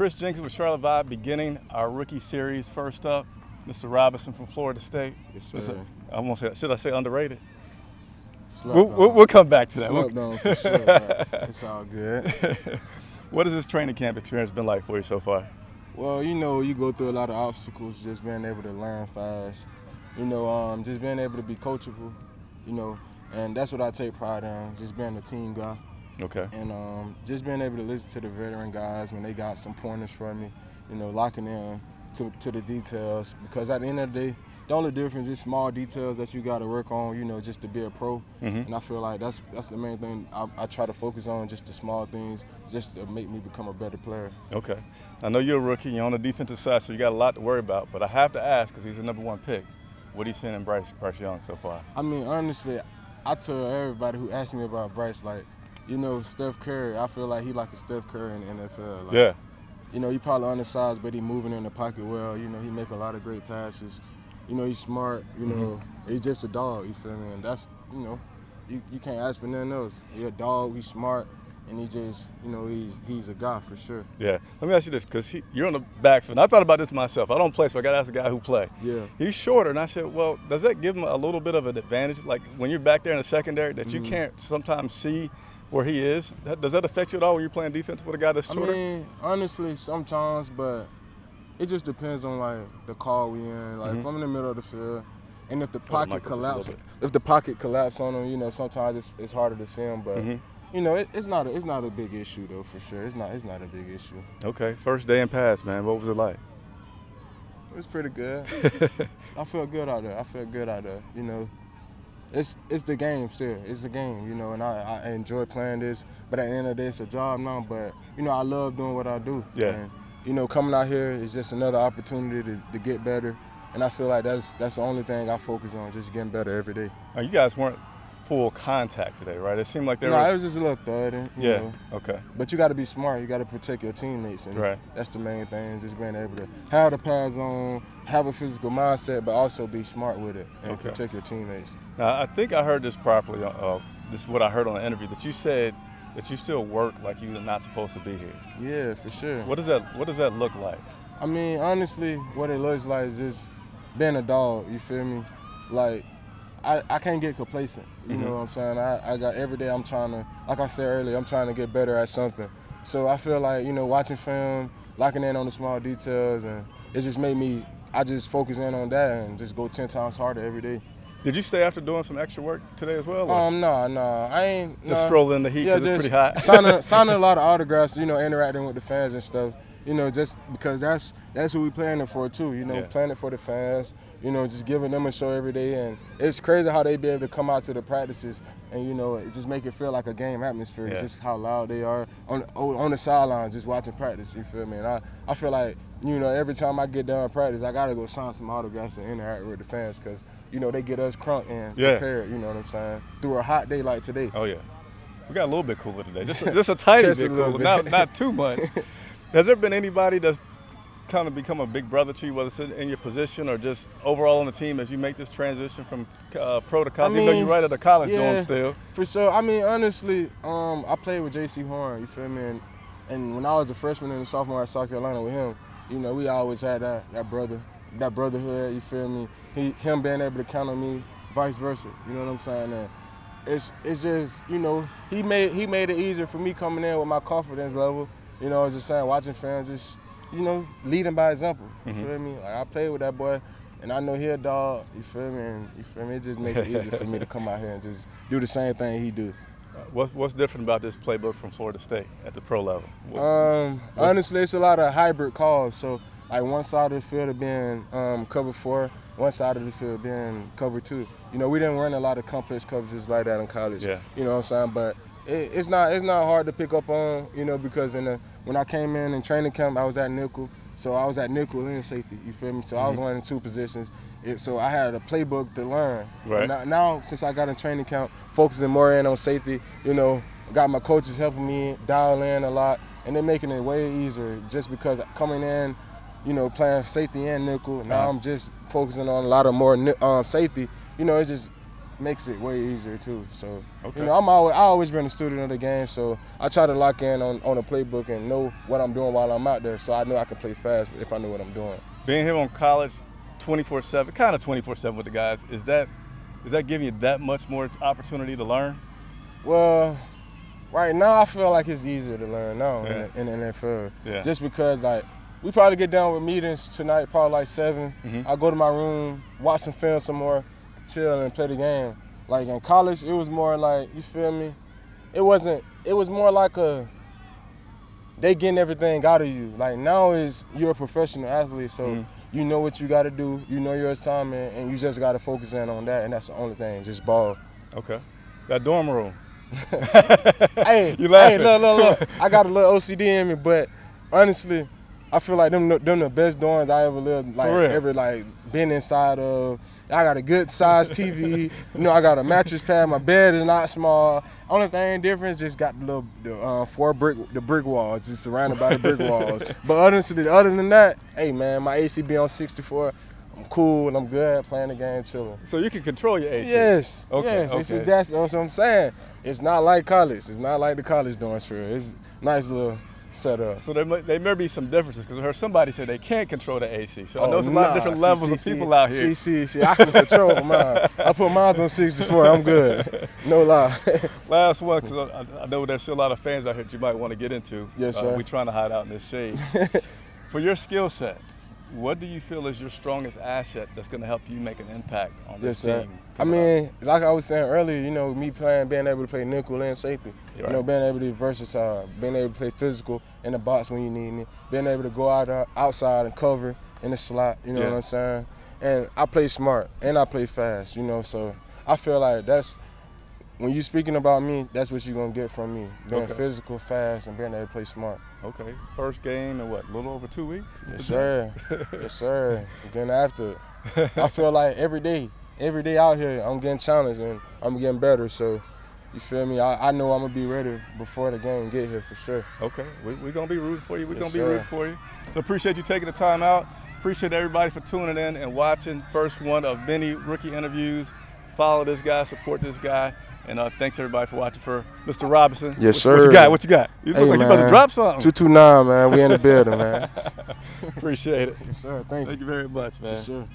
Chris Jenkins with Charlotte Vibe beginning our rookie series. First up, Mr. Robinson from Florida State. Yes, sir. I won't say, should I say underrated? We'll come back to that. Slept on for sure, but it's all good. What has this training camp experience been like for you so far? Well, you go through a lot of obstacles, just being able to learn fast. Just being able to be coachable, and that's what I take pride in, just being a team guy. Okay. And just being able to listen to the veteran guys when they got some pointers for me, locking in to the details. Because at the end of the day, the only difference is small details that you got to work on, just to be a pro. Mm-hmm. And I feel like that's the main thing I try to focus on, just the small things, just to make me become a better player. Okay. I know you're a rookie. You're on the defensive side, so you got a lot to worry about. But I have to ask, because he's the number one pick, what are you seeing in Bryce Young so far? I mean, honestly, I tell everybody who asks me about Bryce, Steph Curry, I feel like he like a Steph Curry in the NFL. Yeah. He probably undersized, but he moving in the pocket well. He make a lot of great passes. He's smart. He's just a dog. You feel me? And that's, you can't ask for nothing else. He's a dog. He's smart, and he just, he's a guy for sure. Yeah. Let me ask you this, because you're on the backfield. I thought about this myself. I don't play, so I got to ask a guy who play. Yeah. He's shorter, and I said, well, does that give him a little bit of an advantage? Like when you're back there in the secondary, that you can't sometimes see where he is? Does that affect you at all when you're playing defense with a guy that's shorter? I mean, honestly, sometimes, but it just depends on the call we in. If I'm in the middle of the field, and if the pocket collapse on him, sometimes it's harder to see him. But it's not a big issue though, for sure. It's not a big issue. Okay, first day in pass, man. What was it like? It was pretty good. I felt good out there. It's the game still. It's a game, and I enjoy playing this. But at the end of the day, it's a job now. But, I love doing what I do. Yeah. And, coming out here is just another opportunity to get better. And I feel like that's the only thing I focus on, just getting better every day. Now, you guys weren't full contact today, right? It seemed like it was just a little thudding. Yeah, okay. But you got to be smart. You got to protect your teammates. And right. That's the main thing, just being able to have the pads on, have a physical mindset, but also be smart with it and protect your teammates. Now, I think I heard this properly. This is what I heard on the interview, that you said that you still work like you're not supposed to be here. Yeah, for sure. What does that look like? I mean, honestly, what it looks like is just being a dog, you feel me? I can't get complacent, you know what I'm saying? I got every day I'm trying to, like I said earlier, I'm trying to get better at something. So I feel like, watching film, locking in on the small details, and it just made me, I just focus in on that and just go 10 times harder every day. Did you stay after doing some extra work today as well? No, I ain't. Just strolling in the heat because it's pretty hot? signing a lot of autographs, interacting with the fans and stuff, just because that's who we playing it for too, playing it for the fans. Just giving them a show every day. And it's crazy how they be able to come out to the practices and, it just make it feel like a game atmosphere. Yeah. Just how loud they are on the sideline just watching practice, you feel me? And I feel like, every time I get done practice, I got to go sign some autographs and interact with the fans because, they get us crunk and prepared, you know what I'm saying, through a hot day like today. Oh, yeah. We got a little bit cooler today. Just a tiny bit cooler, not too much. Has there been anybody that's kind of become a big brother to you, whether it's in your position or just overall on the team as you make this transition from pro to college? Even though you're right at the college dorm still. For sure. I mean, honestly, I played with J.C. Horn, you feel me? And when I was a freshman and a sophomore at South Carolina with him, we always had that brotherhood, you feel me? Him being able to count on me, vice versa, you know what I'm saying? And it's just, he made it easier for me coming in with my confidence level. I was just saying, watching fans just, leading by example. You feel me? I played with that boy, and I know he a dog. You feel me? And it just makes it easier for me to come out here and just do the same thing he do. What's different about this playbook from Florida State at the pro level? Honestly, it's a lot of hybrid calls. So, one side of the field being cover 4, one side of the field being cover 2. We didn't run a lot of complex coverages like that in college. Yeah. You know what I'm saying? But it's not hard to pick up on, because when I came in training camp, I was at nickel. So I was at nickel and safety, you feel me? So I was learning 2 positions. So I had a playbook to learn. Right. Now, since I got in training camp, focusing more in on safety, got my coaches helping me dial in a lot, and they're making it way easier just because coming in, playing safety and nickel, now I'm just focusing on a lot of more safety. It's just makes it way easier too. So Okay. you know, I always been a student of the game, so I try to lock in on a playbook and know what I'm doing while I'm out there, so I know I can play fast if I know what I'm doing. Being here on college, 24/7, kind of 24/7 with the guys, is that giving you that much more opportunity to learn? Well, right now I feel like it's easier to learn now Yeah. in the NFL, Yeah. just because like we probably get done with meetings tonight, probably like 7. Mhm. I go to my room, watch some film some more, chill and play the game. Like in college, it was more like, you feel me? It was more like they getting everything out of you. Like now you're a professional athlete, so you know what you got to do, you know your assignment, and you just got to focus in on that, and that's the only thing, just ball. Okay. That dorm room. Hey, You laughing? Hey, look. I got a little OCD in me, but honestly, I feel like them the best dorms I ever lived, like For real? ever like been inside of. I got a good size TV. You know, I got a mattress pad. My bed is not small. Only thing different is just got the brick walls, just surrounded by the brick walls. But other than that, hey man, my AC be on 64. I'm cool and I'm good at playing the game, chilling. So you can control your AC? Yes. Okay, Yes. okay. That's what I'm saying. It's not like college. It's not like the college dorms for real. It's a nice little setup. So there may be some differences, because I heard somebody say they can't control the AC. So I know there's a lot of different See, levels of people out here. See, I can control mine. I put mine on 64. I'm good. No lie. Last one, because I know there's still a lot of fans out here that you might want to get into. Yes, sir. We're trying to hide out in this shade. For your skill set, what do you feel is your strongest asset that's going to help you make an impact on this Yes, sir. team? I mean, like I was saying earlier, you know, me being able to play nickel and safety, You're you know, right. being able to be versatile, being able to play physical in the box when you need me, being able to go outside and cover in the slot, you know Yeah. what I'm saying? And I play smart and I play fast, you know, so I feel like when you're speaking about me, that's what you're going to get from me, being Okay. physical, fast, and being able to play smart. Okay. First game in what, a little over 2 weeks? Yes, sir. Yes, sir. I'm getting after it. I feel like every day out here, I'm getting challenged and I'm getting better. So, you feel me? I know I'm going to be ready before the game get here for sure. Okay. We're going to be rooting for you. We're Yes, going to be sir. rooting for you. So appreciate you taking the time out. Appreciate everybody for tuning in and watching first one of many rookie interviews. Follow this guy, support this guy. And thanks everybody for watching for Mr. Robinson. Yes, What sir. you got? What you got? You look Hey, like you about to man. drop something. 229, man. We in the building, man. Appreciate it. Yes, sir. Thank you. Thank you very much, man. Yes, sir.